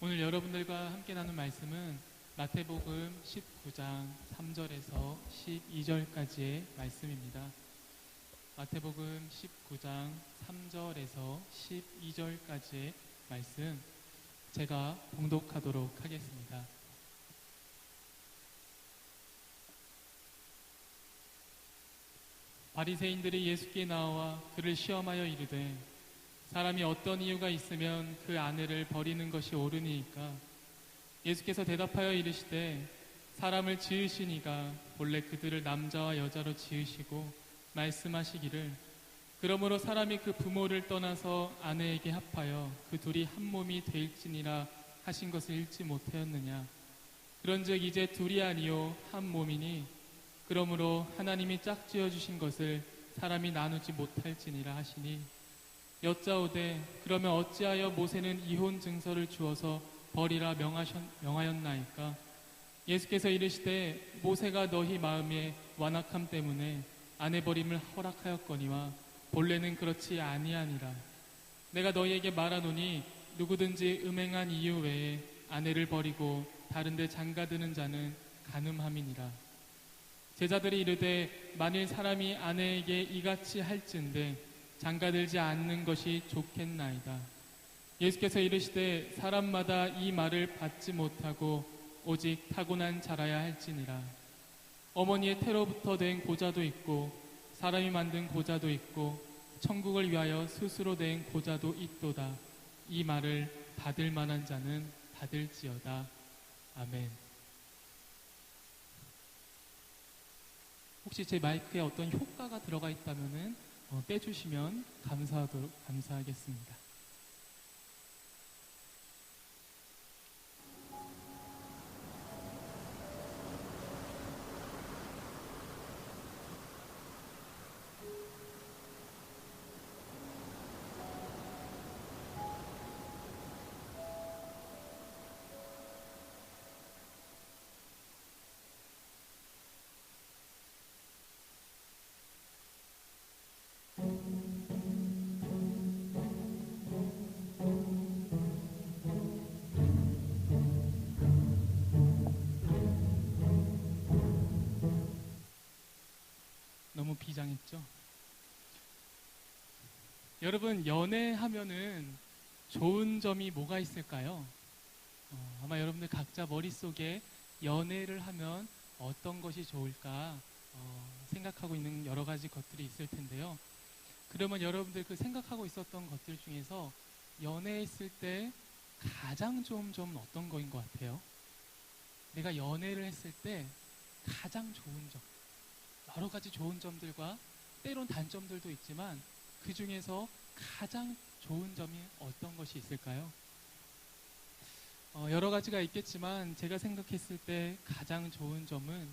오늘 여러분들과 함께 나눈 말씀은 마태복음 19장 3절에서 12절까지의 말씀입니다. 마태복음 19장 3절에서 12절까지의 말씀 제가 봉독하도록 하겠습니다. 바리새인들이 예수께 나와 그를 시험하여 이르되 사람이 어떤 이유가 있으면 그 아내를 버리는 것이 옳으니이까? 예수께서 대답하여 이르시되 사람을 지으시니가 본래 그들을 남자와 여자로 지으시고 말씀하시기를 그러므로 사람이 그 부모를 떠나서 아내에게 합하여 그 둘이 한 몸이 될지니라 하신 것을 읽지 못하였느냐? 그런즉 이제 둘이 아니요 한 몸이니 그러므로 하나님이 짝지어 주신 것을 사람이 나누지 못할지니라 하시니 여짜오되 그러면 어찌하여 모세는 이혼 증서를 주어서 버리라 명하였나이까? 예수께서 이르시되 모세가 너희 마음의 완악함 때문에 아내 버림을 허락하였거니와 본래는 그렇지 아니하니라. 내가 너희에게 말하노니 누구든지 음행한 이유 외에 아내를 버리고 다른 데 장가드는 자는 간음함이니라. 제자들이 이르되 만일 사람이 아내에게 이같이 할진대 장가들지 않는 것이 좋겠나이다. 예수께서 이르시되 사람마다 이 말을 받지 못하고 오직 타고난 자라야 할지니라. 어머니의 태로부터 된 고자도 있고 사람이 만든 고자도 있고 천국을 위하여 스스로 된 고자도 있도다. 이 말을 받을 만한 자는 받을지어다. 아멘. 혹시 제 마이크에 어떤 효과가 들어가 있다면은 빼주시면 감사하겠습니다. 너무 비장했죠? 여러분, 연애하면은 좋은 점이 뭐가 있을까요? 아마 여러분들 각자 머릿속에 연애를 하면 어떤 것이 좋을까 생각하고 있는 여러 가지 것들이 있을 텐데요. 그러면 여러분들 그 생각하고 있었던 것들 중에서 연애했을 때 가장 좋은 점은 어떤 거인 것 같아요? 내가 연애를 했을 때 가장 좋은 점, 여러 가지 좋은 점들과 때론 단점들도 있지만 그 중에서 가장 좋은 점이 어떤 것이 있을까요? 여러 가지가 있겠지만 제가 생각했을 때 가장 좋은 점은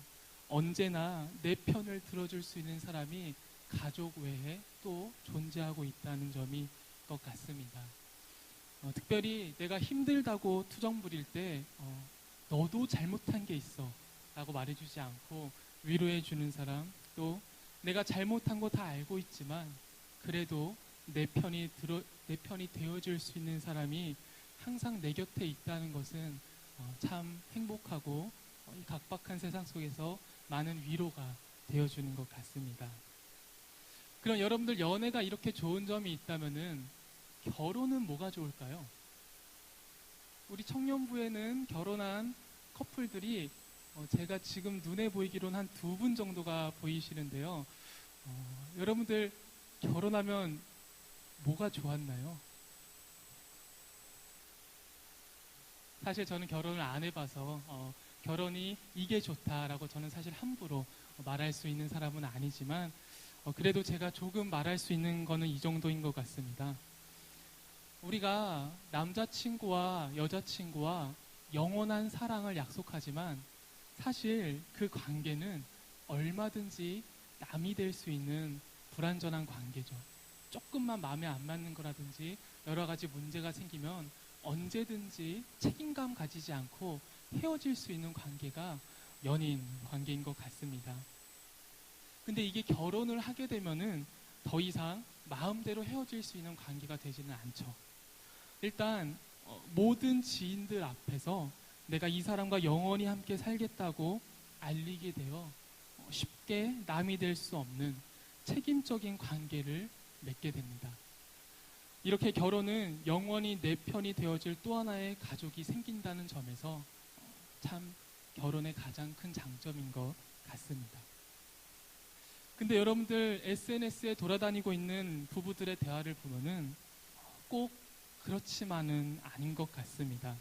언제나 내 편을 들어줄 수 있는 사람이 가족 외에 또 존재하고 있다는 점이 것 같습니다. 특별히 내가 힘들다고 투정 부릴 때 너도 잘못한 게 있어 라고 말해주지 않고 위로해 주는 사람, 또 내가 잘못한 거 다 알고 있지만 그래도 내 편이 되어줄 수 있는 사람이 항상 내 곁에 있다는 것은 참 행복하고 이 각박한 세상 속에서 많은 위로가 되어주는 것 같습니다. 그럼 여러분들 연애가 이렇게 좋은 점이 있다면은 결혼은 뭐가 좋을까요? 우리 청년부에는 결혼한 커플들이 제가 지금 눈에 보이기로는 한 2분 정도가 보이시는데요. 여러분들 결혼하면 뭐가 좋았나요? 사실 저는 결혼을 안 해봐서 결혼이 이게 좋다라고 저는 사실 함부로 말할 수 있는 사람은 아니지만 그래도 제가 조금 말할 수 있는 거는 이 정도인 것 같습니다. 우리가 남자친구와 여자친구와 영원한 사랑을 약속하지만 사실 그 관계는 얼마든지 남이 될 수 있는 불완전한 관계죠. 조금만 마음에 안 맞는 거라든지 여러 가지 문제가 생기면 언제든지 책임감 가지지 않고 헤어질 수 있는 관계가 연인 관계인 것 같습니다. 근데 이게 결혼을 하게 되면은 더 이상 마음대로 헤어질 수 있는 관계가 되지는 않죠. 일단 모든 지인들 앞에서 내가 이 사람과 영원히 함께 살겠다고 알리게 되어 쉽게 남이 될 수 없는 책임적인 관계를 맺게 됩니다. 이렇게 결혼은 영원히 내 편이 되어줄 또 하나의 가족이 생긴다는 점에서 참 결혼의 가장 큰 장점인 것 같습니다. 근데 여러분들 SNS에 돌아다니고 있는 부부들의 대화를 보면은 꼭 그렇지만은 아닌 것 같습니다.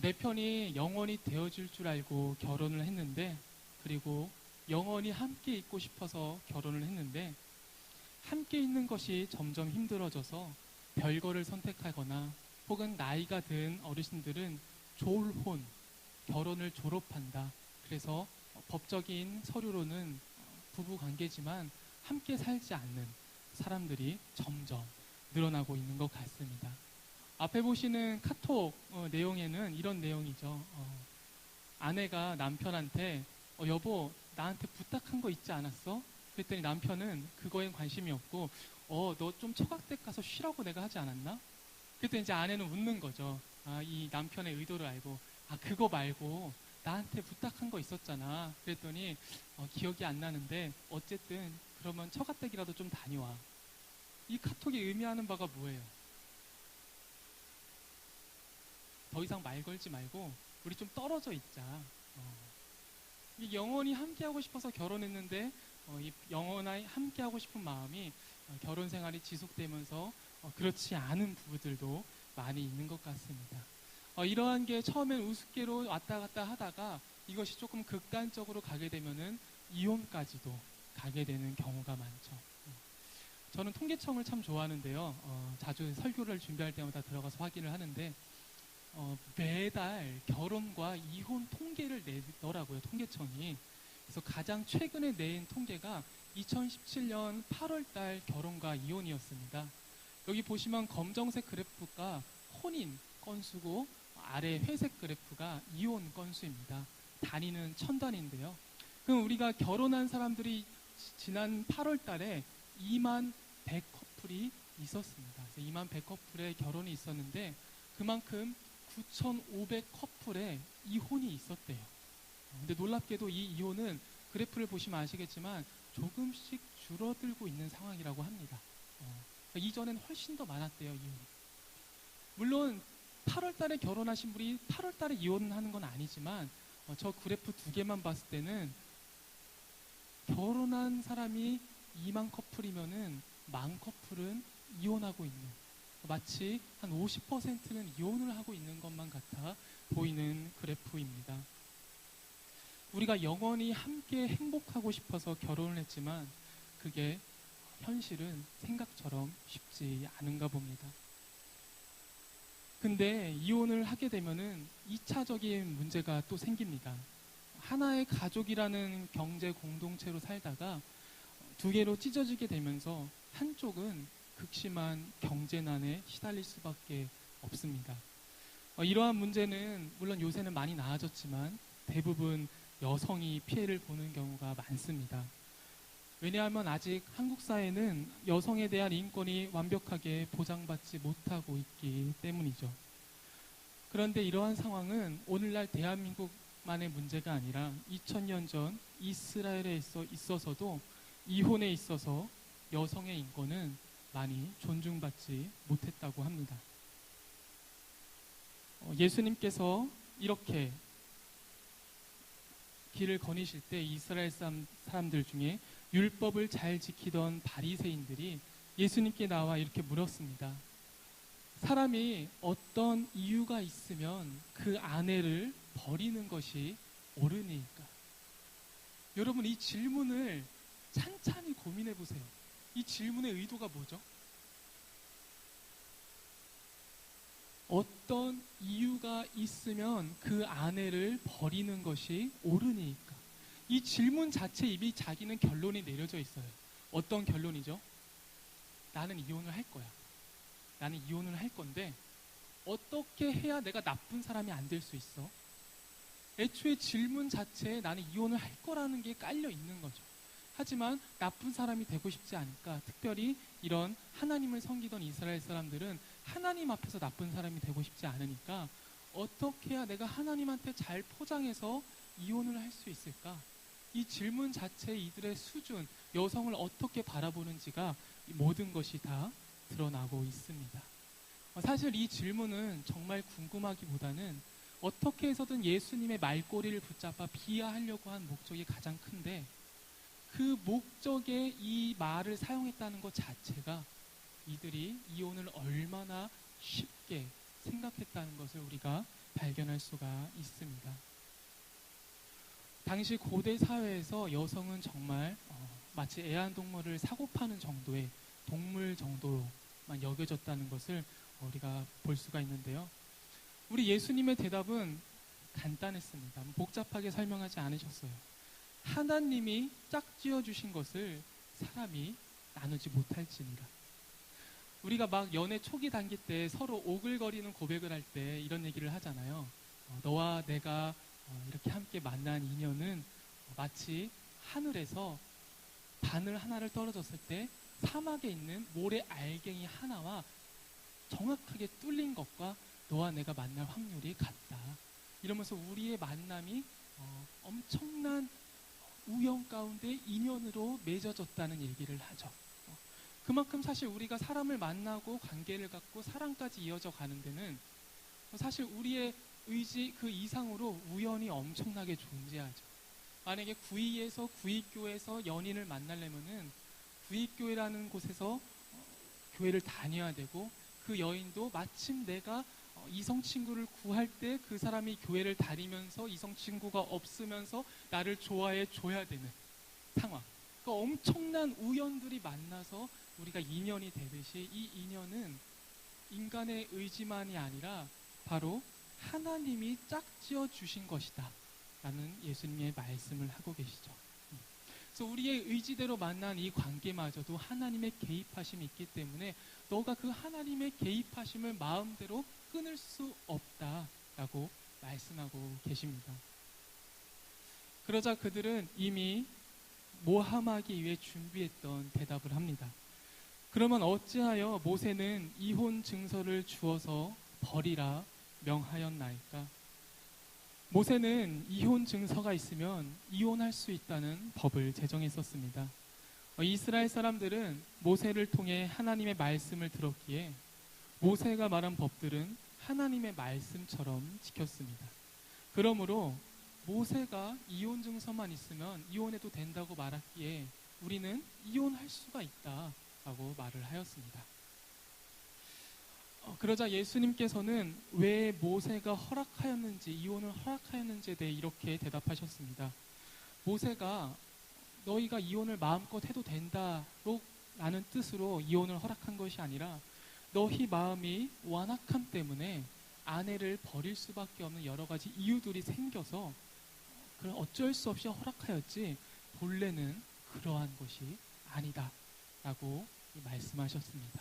내 편이 영원히 되어줄 줄 알고 결혼을 했는데, 그리고 영원히 함께 있고 싶어서 결혼을 했는데, 함께 있는 것이 점점 힘들어져서 별거를 선택하거나 혹은 나이가 든 어르신들은 졸혼, 결혼을 졸업한다. 그래서 법적인 서류로는 부부 관계지만 함께 살지 않는 사람들이 점점 늘어나고 있는 것 같습니다. 앞에 보시는 카톡 내용에는 이런 내용이죠. 아내가 남편한테 여보 나한테 부탁한 거 있지 않았어? 그랬더니 남편은 그거엔 관심이 없고 너 좀 처갓댁 가서 쉬라고 내가 하지 않았나? 그랬더니 이제 아내는 웃는 거죠. 이 남편의 의도를 알고 그거 말고 나한테 부탁한 거 있었잖아. 그랬더니 기억이 안 나는데 어쨌든 그러면 처갓댁이라도 좀 다녀와. 이 카톡이 의미하는 바가 뭐예요? 더 이상 말 걸지 말고 우리 좀 떨어져 있자. 영원히 함께하고 싶어서 결혼했는데 이 영원히 함께하고 싶은 마음이 결혼 생활이 지속되면서 그렇지 않은 부부들도 많이 있는 것 같습니다. 이러한 게 처음엔 우습게로 왔다 갔다 하다가 이것이 조금 극단적으로 가게 되면은 이혼까지도 가게 되는 경우가 많죠. 저는 통계청을 참 좋아하는데요. 자주 설교를 준비할 때마다 들어가서 확인을 하는데 매달 결혼과 이혼 통계를 내더라고요, 통계청이. 그래서 가장 최근에 낸 통계가 2017년 8월 달 결혼과 이혼이었습니다. 여기 보시면 검정색 그래프가 혼인 건수고 아래 회색 그래프가 이혼 건수입니다. 단위는 1000단위인데요. 그럼 우리가 결혼한 사람들이 지난 8월 달에 2만 100커플이 있었습니다. 2만 100커플의 결혼이 있었는데 그만큼 9,500커플의 이혼이 있었대요. 근데 놀랍게도 이 이혼은 그래프를 보시면 아시겠지만 조금씩 줄어들고 있는 상황이라고 합니다. 이전엔 훨씬 더 많았대요, 이혼이. 물론 8월 달에 결혼하신 분이 8월 달에 이혼하는 건 아니지만 저 그래프 두 개만 봤을 때는 결혼한 사람이 2만 커플이면은 만 커플은 이혼하고 있는, 마치 한 50%는 이혼을 하고 있는 것만 같아 보이는 그래프입니다. 우리가 영원히 함께 행복하고 싶어서 결혼을 했지만 그게 현실은 생각처럼 쉽지 않은가 봅니다. 근데 이혼을 하게 되면은 2차적인 문제가 또 생깁니다. 하나의 가족이라는 경제 공동체로 살다가 두 개로 찢어지게 되면서 한쪽은 극심한 경제난에 시달릴 수밖에 없습니다. 이러한 문제는 물론 요새는 많이 나아졌지만 대부분 여성이 피해를 보는 경우가 많습니다. 왜냐하면 아직 한국 사회는 여성에 대한 인권이 완벽하게 보장받지 못하고 있기 때문이죠. 그런데 이러한 상황은 오늘날 대한민국만의 문제가 아니라 2000년 전 이스라엘에 있어서도 이혼에 있어서 여성의 인권은 많이 존중받지 못했다고 합니다. 예수님께서 이렇게 길을 거니실 때 이스라엘 사람들 중에 율법을 잘 지키던 바리새인들이 예수님께 나와 이렇게 물었습니다. 사람이 어떤 이유가 있으면 그 아내를 버리는 것이 옳으니까? 여러분, 이 질문을 찬찬히 고민해 보세요. 이 질문의 의도가 뭐죠? 어떤 이유가 있으면 그 아내를 버리는 것이 옳으니까? 이 질문 자체 이미 자기는 결론이 내려져 있어요. 어떤 결론이죠? 나는 이혼을 할 거야. 나는 이혼을 할 건데 어떻게 해야 내가 나쁜 사람이 안 될 수 있어? 애초에 질문 자체에 나는 이혼을 할 거라는 게 깔려 있는 거죠. 하지만 나쁜 사람이 되고 싶지 않으니까, 특별히 이런 하나님을 섬기던 이스라엘 사람들은 하나님 앞에서 나쁜 사람이 되고 싶지 않으니까 어떻게 해야 내가 하나님한테 잘 포장해서 이혼을 할 수 있을까? 이 질문 자체 이들의 수준, 여성을 어떻게 바라보는지가 모든 것이 다 드러나고 있습니다. 사실 이 질문은 정말 궁금하기보다는 어떻게 해서든 예수님의 말꼬리를 붙잡아 비하하려고 한 목적이 가장 큰데, 그 목적에 이 말을 사용했다는 것 자체가 이들이 이혼을 얼마나 쉽게 생각했다는 것을 우리가 발견할 수가 있습니다. 당시 고대 사회에서 여성은 정말 마치 애완동물을 사고 파는 정도의 동물 정도로만 여겨졌다는 것을 우리가 볼 수가 있는데요. 우리 예수님의 대답은 간단했습니다. 복잡하게 설명하지 않으셨어요. 하나님이 짝지어 주신 것을 사람이 나누지 못할지니라. 우리가 막 연애 초기 단계 때 서로 오글거리는 고백을 할 때 이런 얘기를 하잖아요. 너와 내가 이렇게 함께 만난 인연은 마치 하늘에서 바늘 하나를 떨어졌을 때 사막에 있는 모래 알갱이 하나와 정확하게 뚫린 것과 너와 내가 만날 확률이 같다. 이러면서 우리의 만남이 엄청난 우연 가운데 인연으로 맺어졌다는 얘기를 하죠. 그만큼 사실 우리가 사람을 만나고 관계를 갖고 사랑까지 이어져 가는 데는 사실 우리의 의지 그 이상으로 우연이 엄청나게 존재하죠. 만약에 구의에서 구의교회에서 연인을 만나려면은 구의교회라는 곳에서 교회를 다녀야 되고, 그 여인도 마침 내가 이성 친구를 구할 때 그 사람이 교회를 다니면서 이성 친구가 없으면서 나를 좋아해 줘야 되는 상황. 그러니까 엄청난 우연들이 만나서 우리가 인연이 되듯이 이 인연은 인간의 의지만이 아니라 바로 하나님이 짝지어 주신 것이다 라는 예수님의 말씀을 하고 계시죠. 그래서 우리의 의지대로 만난 이 관계마저도 하나님의 개입하심이 있기 때문에 너가 그 하나님의 개입하심을 마음대로 끊을 수 없다라고 말씀하고 계십니다. 그러자 그들은 이미 모함하기 위해 준비했던 대답을 합니다. 그러면 어찌하여 모세는 이혼 증서를 주어서 버리라 명하였나이까? 모세는 이혼 증서가 있으면 이혼할 수 있다는 법을 제정했었습니다. 이스라엘 사람들은 모세를 통해 하나님의 말씀을 들었기에 모세가 말한 법들은 하나님의 말씀처럼 지켰습니다. 그러므로 모세가 이혼 증서만 있으면 이혼해도 된다고 말했기에 우리는 이혼할 수가 있다라고 말을 하였습니다. 그러자 예수님께서는 왜 모세가 허락하였는지, 이혼을 허락하였는지에 대해 이렇게 대답하셨습니다. 모세가 너희가 이혼을 마음껏 해도 된다로 라는 뜻으로 이혼을 허락한 것이 아니라 너희 마음이 완악함 때문에 아내를 버릴 수밖에 없는 여러 가지 이유들이 생겨서 그런 어쩔 수 없이 허락하였지 본래는 그러한 것이 아니다 라고 말씀하셨습니다.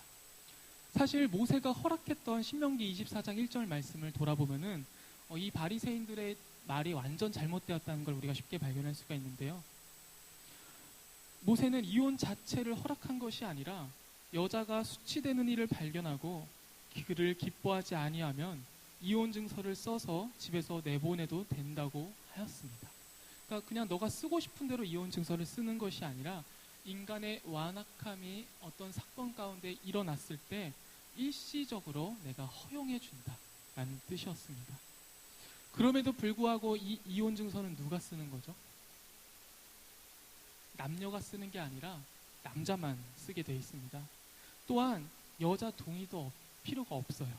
사실 모세가 허락했던 신명기 24장 1절 말씀을 돌아보면은 이 바리새인들의 말이 완전 잘못되었다는 걸 우리가 쉽게 발견할 수가 있는데요. 모세는 이혼 자체를 허락한 것이 아니라 여자가 수치되는 일을 발견하고 그를 기뻐하지 아니하면 이혼 증서를 써서 집에서 내보내도 된다고 하였습니다. 그러니까 그냥 너가 쓰고 싶은 대로 이혼 증서를 쓰는 것이 아니라 인간의 완악함이 어떤 사건 가운데 일어났을 때 일시적으로 내가 허용해 준다라는 뜻이었습니다. 그럼에도 불구하고 이 이혼 증서는 누가 쓰는 거죠? 남녀가 쓰는 게 아니라 남자만 쓰게 되어 있습니다. 또한 여자 동의도 필요가 없어요.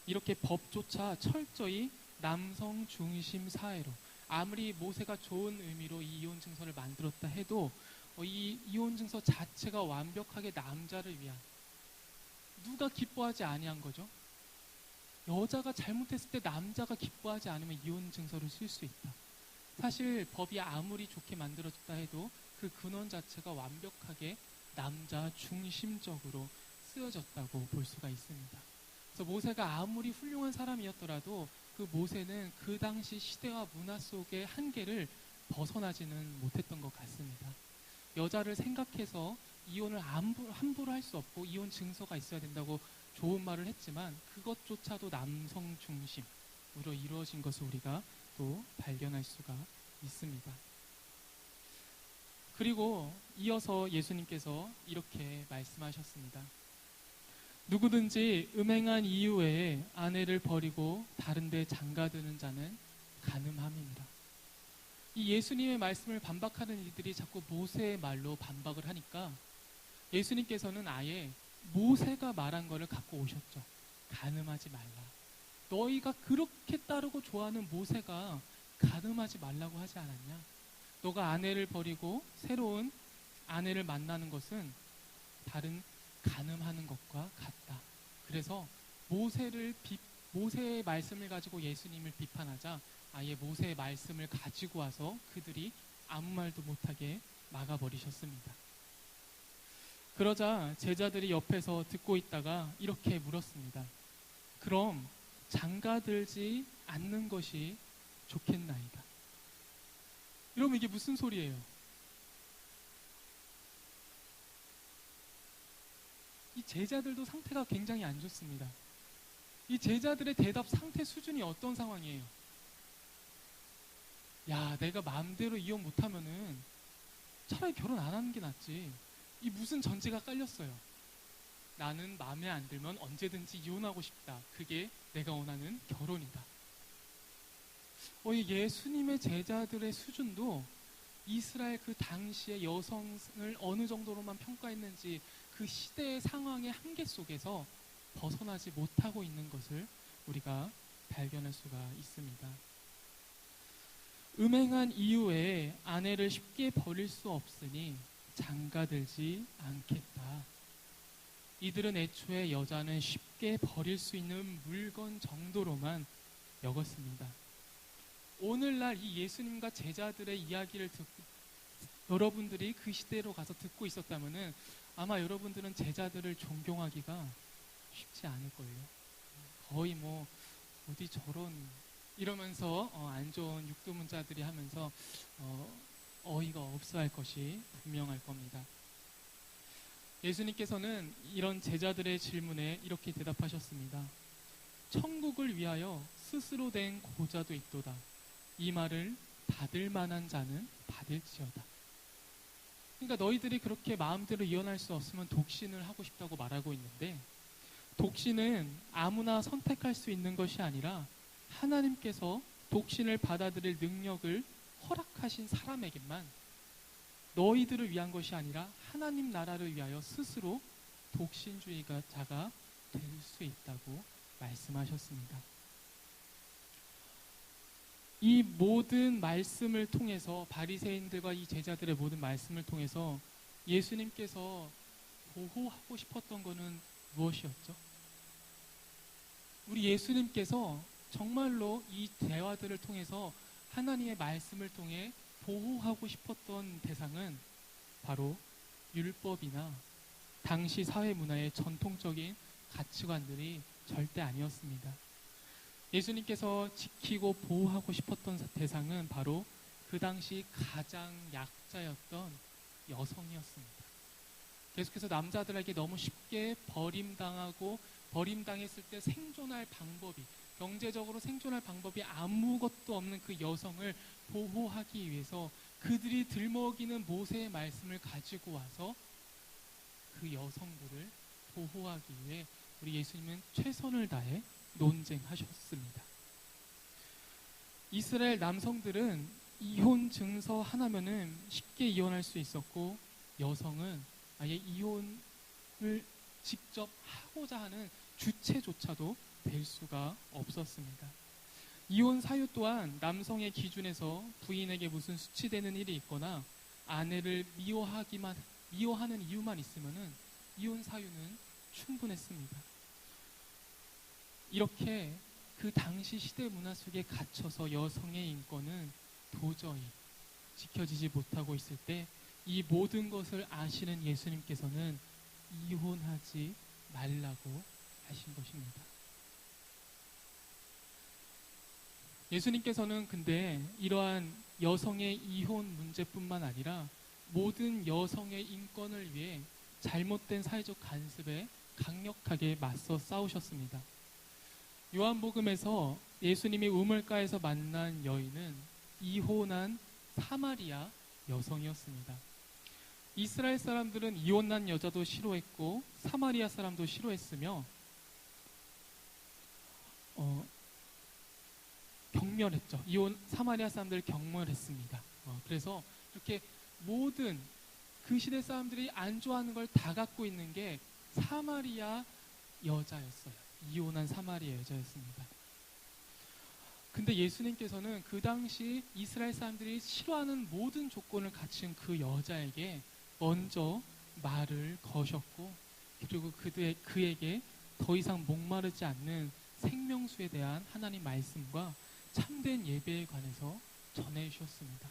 이렇게 법조차 철저히 남성 중심 사회로, 아무리 모세가 좋은 의미로 이 이혼 증서를 만들었다 해도 이 이혼 증서 자체가 완벽하게 남자를 위한, 누가 기뻐하지 아니한 거죠? 여자가 잘못했을 때 남자가 기뻐하지 않으면 이혼 증서를 쓸 수 있다. 사실 법이 아무리 좋게 만들어졌다 해도 그 근원 자체가 완벽하게 남자 중심적으로 쓰여졌다고 볼 수가 있습니다. 그래서 모세가 아무리 훌륭한 사람이었더라도 그 모세는 그 당시 시대와 문화 속의 한계를 벗어나지는 못했던 것 같습니다. 여자를 생각해서 이혼을 함부로 할 수 없고 이혼 증서가 있어야 된다고 좋은 말을 했지만 그것조차도 남성 중심으로 이루어진 것을 우리가 또 발견할 수가 있습니다. 그리고 이어서 예수님께서 이렇게 말씀하셨습니다. 누구든지 음행한 이후에 아내를 버리고 다른 데 장가드는 자는 간음함입니다. 이 예수님의 말씀을 반박하는 이들이 자꾸 모세의 말로 반박을 하니까 예수님께서는 아예 모세가 말한 거를 갖고 오셨죠. 간음하지 말라. 너희가 그렇게 따르고 좋아하는 모세가 간음하지 말라고 하지 않았냐? 너가 아내를 버리고 새로운 아내를 만나는 것은 다른 간음하는 것과 같다. 그래서 모세의 말씀을 가지고 예수님을 비판하자 아예 모세의 말씀을 가지고 와서 그들이 아무 말도 못하게 막아버리셨습니다. 그러자 제자들이 옆에서 듣고 있다가 이렇게 물었습니다. 그럼 장가들지 않는 것이 좋겠나이다. 여러분, 이게 무슨 소리예요? 이 제자들도 상태가 굉장히 안 좋습니다. 이 제자들의 대답 상태 수준이 어떤 상황이에요? 야, 내가 마음대로 이혼 못하면은 차라리 결혼 안 하는 게 낫지. 이 무슨 전제가 깔렸어요. 나는 마음에 안 들면 언제든지 이혼하고 싶다. 그게 내가 원하는 결혼이다. 예수님의 제자들의 수준도 이스라엘 그 당시의 여성을 어느 정도로만 평가했는지 그 시대의 상황의 한계 속에서 벗어나지 못하고 있는 것을 우리가 발견할 수가 있습니다. 음행한 이후에 아내를 쉽게 버릴 수 없으니 장가들지 않겠다. 이들은 애초에 여자는 쉽게 버릴 수 있는 물건 정도로만 여겼습니다. 오늘날 이 예수님과 제자들의 이야기를 듣고 여러분들이 그 시대로 가서 듣고 있었다면은 아마 여러분들은 제자들을 존경하기가 쉽지 않을걸요. 거의 어디 저런 이러면서 안 좋은 육두문자들이 하면서 어이가 없어 할 것이 분명할 겁니다. 예수님께서는 이런 제자들의 질문에 이렇게 대답하셨습니다. 천국을 위하여 스스로 된 고자도 있도다. 이 말을 받을 만한 자는 받을지어다. 그러니까 너희들이 그렇게 마음대로 이혼할 수 없으면 독신을 하고 싶다고 말하고 있는데, 독신은 아무나 선택할 수 있는 것이 아니라 하나님께서 독신을 받아들일 능력을 허락하신 사람에게만, 너희들을 위한 것이 아니라 하나님 나라를 위하여 스스로 독신주의자가 될 수 있다고 말씀하셨습니다. 이 모든 말씀을 통해서, 바리새인들과 이 제자들의 모든 말씀을 통해서 예수님께서 보호하고 싶었던 것은 무엇이었죠? 우리 예수님께서 정말로 이 대화들을 통해서 하나님의 말씀을 통해 보호하고 싶었던 대상은 바로 율법이나 당시 사회 문화의 전통적인 가치관들이 절대 아니었습니다. 예수님께서 지키고 보호하고 싶었던 대상은 바로 그 당시 가장 약자였던 여성이었습니다. 계속해서 남자들에게 너무 쉽게 버림당했을 때 생존할 방법이, 경제적으로 생존할 방법이 아무것도 없는 그 여성을 보호하기 위해서 그들이 들먹이는 모세의 말씀을 가지고 와서 그 여성들을 보호하기 위해 우리 예수님은 최선을 다해 논쟁하셨습니다. 이스라엘 남성들은 이혼 증서 하나면은 쉽게 이혼할 수 있었고, 여성은 아예 이혼을 직접 하고자 하는 주체조차도 될 수가 없었습니다. 이혼 사유 또한 남성의 기준에서 부인에게 무슨 수치되는 일이 있거나 아내를 미워하는 이유만 있으면은 이혼 사유는 충분했습니다. 이렇게 그 당시 시대 문화 속에 갇혀서 여성의 인권은 도저히 지켜지지 못하고 있을 때, 이 모든 것을 아시는 예수님께서는 이혼하지 말라고 하신 것입니다. 예수님께서는 근데 이러한 여성의 이혼 문제뿐만 아니라 모든 여성의 인권을 위해 잘못된 사회적 간섭에 강력하게 맞서 싸우셨습니다. 요한복음에서 예수님이 우물가에서 만난 여인은 이혼한 사마리아 여성이었습니다. 이스라엘 사람들은 이혼난 여자도 싫어했고 사마리아 사람도 싫어했으며 경멸했죠. 사마리아 사람들을 경멸했습니다. 그래서 이렇게 모든 그 시대 사람들이 안 좋아하는 걸 다 갖고 있는 게 사마리아 여자였어요. 이혼한 사마리아 여자였습니다. 근데 예수님께서는 그 당시 이스라엘 사람들이 싫어하는 모든 조건을 갖춘 그 여자에게 먼저 말을 거셨고, 그리고 그에게 더 이상 목마르지 않는 생명수에 대한 하나님 말씀과 참된 예배에 관해서 전해주셨습니다.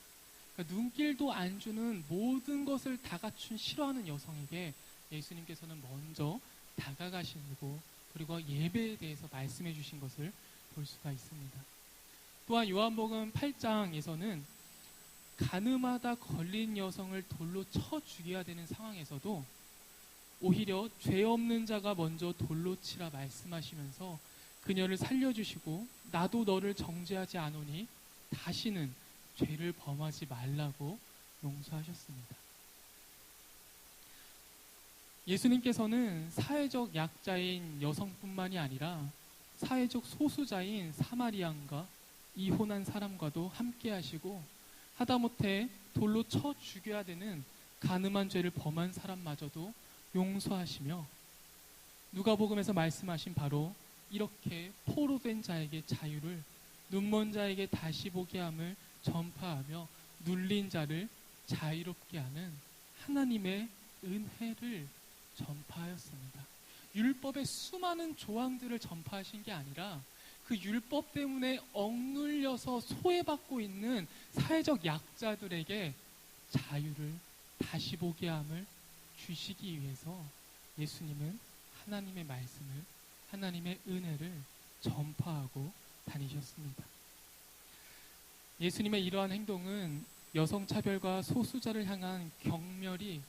그러니까 눈길도 안 주는 모든 것을 다 갖춘 싫어하는 여성에게 예수님께서는 먼저 다가가시고, 그리고 예배에 대해서 말씀해 주신 것을 볼 수가 있습니다. 또한 요한복음 8장에서는 가늠하다 걸린 여성을 돌로 쳐 죽여야 되는 상황에서도 오히려 죄 없는 자가 먼저 돌로 치라 말씀하시면서 그녀를 살려주시고, 나도 너를 정죄하지 않으니 다시는 죄를 범하지 말라고 용서하셨습니다. 예수님께서는 사회적 약자인 여성뿐만이 아니라 사회적 소수자인 사마리안과 이혼한 사람과도 함께 하시고, 하다못해 돌로 쳐 죽여야 되는 간음한 죄를 범한 사람마저도 용서하시며, 누가복음에서 말씀하신 바로 이렇게 포로된 자에게 자유를, 눈먼 자에게 다시 보게 함을 전파하며 눌린 자를 자유롭게 하는 하나님의 은혜를 전파하였습니다. 율법의 수많은 조항들을 전파하신 게 아니라 그 율법 때문에 억눌려서 소외받고 있는 사회적 약자들에게 자유를 다시 보게 함을 주시기 위해서 예수님은 하나님의 말씀을, 하나님의 은혜를 전파하고 다니셨습니다. 예수님의 이러한 행동은 여성차별과 소수자를 향한 경멸이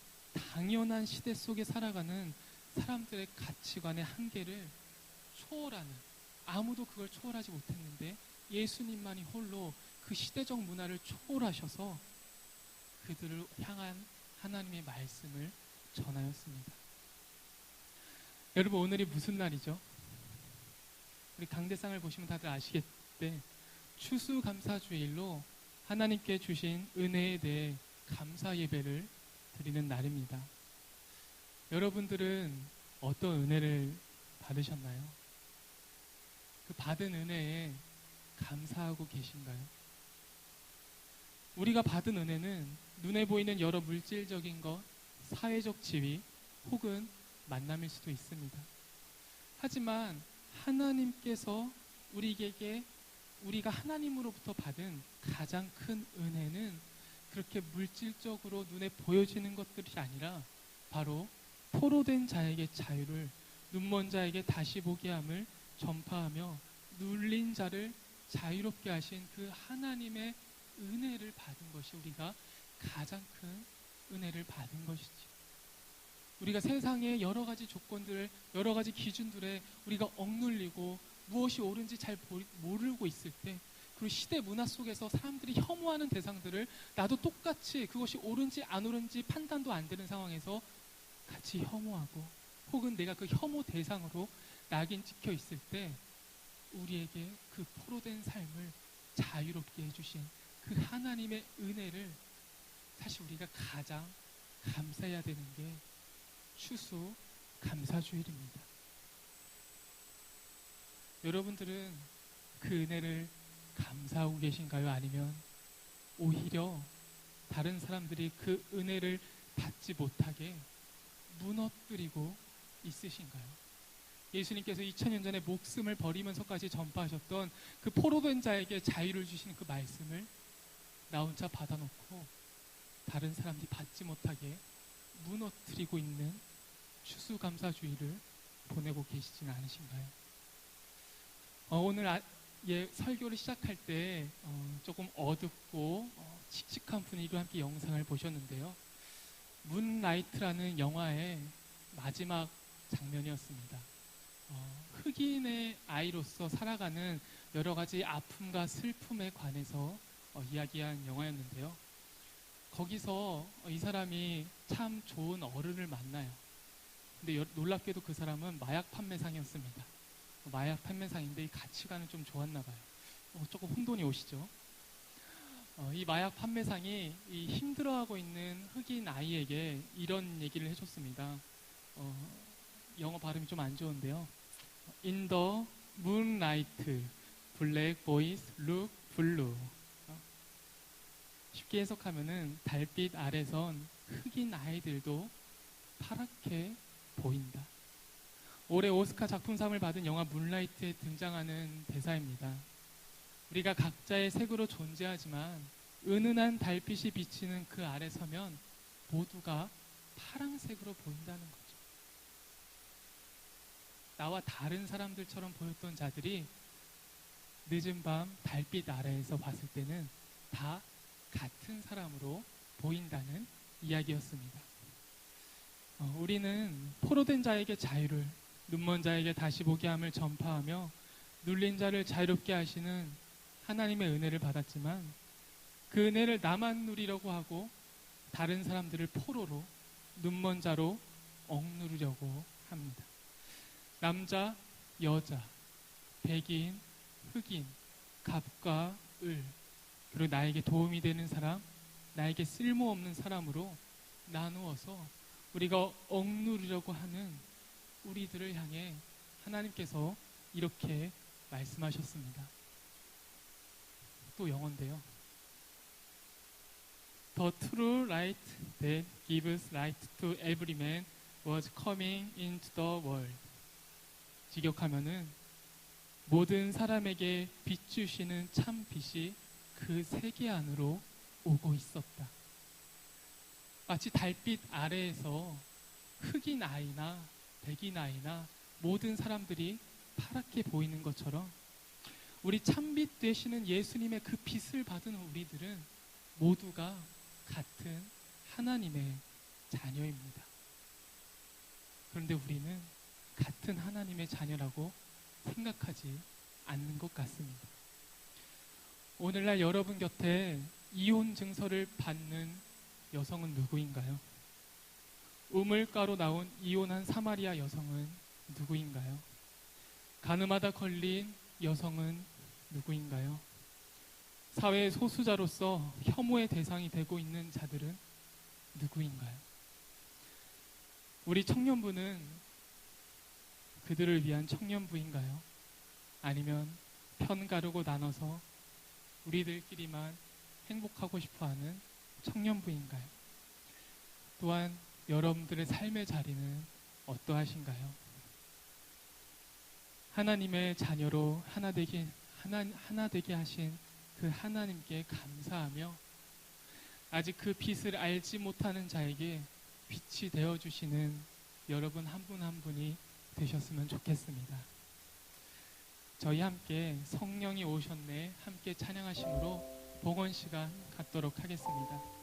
당연한 시대 속에 살아가는 사람들의 가치관의 한계를 초월하는, 아무도 그걸 초월하지 못했는데 예수님만이 홀로 그 시대적 문화를 초월하셔서 그들을 향한 하나님의 말씀을 전하였습니다. 여러분, 오늘이 무슨 날이죠? 우리 강대상을 보시면 다들 아시겠는데 추수감사주일로 하나님께 주신 은혜에 대해 감사 예배를 드리는 날입니다. 여러분들은 어떤 은혜를 받으셨나요? 그 받은 은혜에 감사하고 계신가요? 우리가 받은 은혜는 눈에 보이는 여러 물질적인 것, 사회적 지위 혹은 만남일 수도 있습니다. 하지만 하나님께서 우리가 하나님으로부터 받은 가장 큰 은혜는 그렇게 물질적으로 눈에 보여지는 것들이 아니라 바로 포로된 자에게 자유를, 눈먼 자에게 다시 보게 함을 전파하며 눌린 자를 자유롭게 하신 그 하나님의 은혜를 받은 것이 우리가 가장 큰 은혜를 받은 것이지. 우리가 세상의 여러 가지 조건들, 여러 가지 기준들에 우리가 억눌리고 무엇이 옳은지 잘 모르고 있을 때, 그리고 시대 문화 속에서 사람들이 혐오하는 대상들을 나도 똑같이 그것이 옳은지 안 옳은지 판단도 안 되는 상황에서 같이 혐오하고, 혹은 내가 그 혐오 대상으로 낙인 찍혀 있을 때 우리에게 그 포로된 삶을 자유롭게 해주신 그 하나님의 은혜를 사실 우리가 가장 감사해야 되는 게 추수 감사주일입니다. 여러분들은 그 은혜를 감사하고 계신가요? 아니면 오히려 다른 사람들이 그 은혜를 받지 못하게 무너뜨리고 있으신가요? 예수님께서 2000년 전에 목숨을 버리면서까지 전파하셨던 그 포로된 자에게 자유를 주시는 그 말씀을 나 혼자 받아놓고 다른 사람들이 받지 못하게 무너뜨리고 있는 추수감사주의를 보내고 계시지는 않으신가요? 오늘 설교를 시작할 때 조금 어둡고 칙칙한 분위기와 함께 영상을 보셨는데요. 문라이트라는 영화의 마지막 장면이었습니다. 흑인의 아이로서 살아가는 여러 가지 아픔과 슬픔에 관해서 이야기한 영화였는데요. 거기서 이 사람이 참 좋은 어른을 만나요. 근데 놀랍게도 그 사람은 마약 판매상이었습니다. 마약 판매상인데 이 가치관은 좀 좋았나 봐요. 조금 혼돈이 오시죠? 이 마약 판매상이 이 힘들어하고 있는 흑인 아이에게 이런 얘기를 해줬습니다. 영어 발음이 좀 안 좋은데요. In the moonlight, black boys look blue. 쉽게 해석하면은 달빛 아래선 흑인 아이들도 파랗게 보인다. 올해 오스카 작품상을 받은 영화 문라이트에 등장하는 대사입니다. 우리가 각자의 색으로 존재하지만 은은한 달빛이 비치는 그 아래 서면 모두가 파란색으로 보인다는 거죠. 나와 다른 사람들처럼 보였던 자들이 늦은 밤 달빛 아래에서 봤을 때는 다 같은 사람으로 보인다는 이야기였습니다. 우리는 포로된 자에게 자유를, 눈먼 자에게 다시 보게 함을 전파하며 눌린 자를 자유롭게 하시는 하나님의 은혜를 받았지만 그 은혜를 나만 누리려고 하고 다른 사람들을 포로로, 눈먼 자로 억누르려고 합니다. 남자, 여자, 백인, 흑인, 갑과 을, 그리고 나에게 도움이 되는 사람, 나에게 쓸모없는 사람으로 나누어서 우리가 억누르려고 하는 우리들을 향해 하나님께서 이렇게 말씀하셨습니다. 또 영어인데요. The true light that gives light to every man was coming into the world. 직역하면은 모든 사람에게 빛 주시는 참 빛이 그 세계 안으로 오고 있었다. 마치 달빛 아래에서 흑인 아이나 백인 아이나 모든 사람들이 파랗게 보이는 것처럼 우리 참빛 되시는 예수님의 그 빛을 받은 우리들은 모두가 같은 하나님의 자녀입니다. 그런데 우리는 같은 하나님의 자녀라고 생각하지 않는 것 같습니다. 오늘날 여러분 곁에 이혼 증서를 받는 여성은 누구인가요? 우물가로 나온 이혼한 사마리아 여성은 누구인가요? 가늠하다 걸린 여성은 누구인가요? 사회의 소수자로서 혐오의 대상이 되고 있는 자들은 누구인가요? 우리 청년부는 그들을 위한 청년부인가요? 아니면 편 가르고 나눠서 우리들끼리만 행복하고 싶어하는 청년부인가요? 또한 여러분들의 삶의 자리는 어떠하신가요? 하나님의 자녀로 하나 되게 하신 그 하나님께 감사하며 아직 그 빛을 알지 못하는 자에게 빛이 되어주시는 여러분 한 분 한 분이 되셨으면 좋겠습니다. 저희 함께 성령이 오셨네 함께 찬양하심으로 봉헌 시간 갖도록 하겠습니다.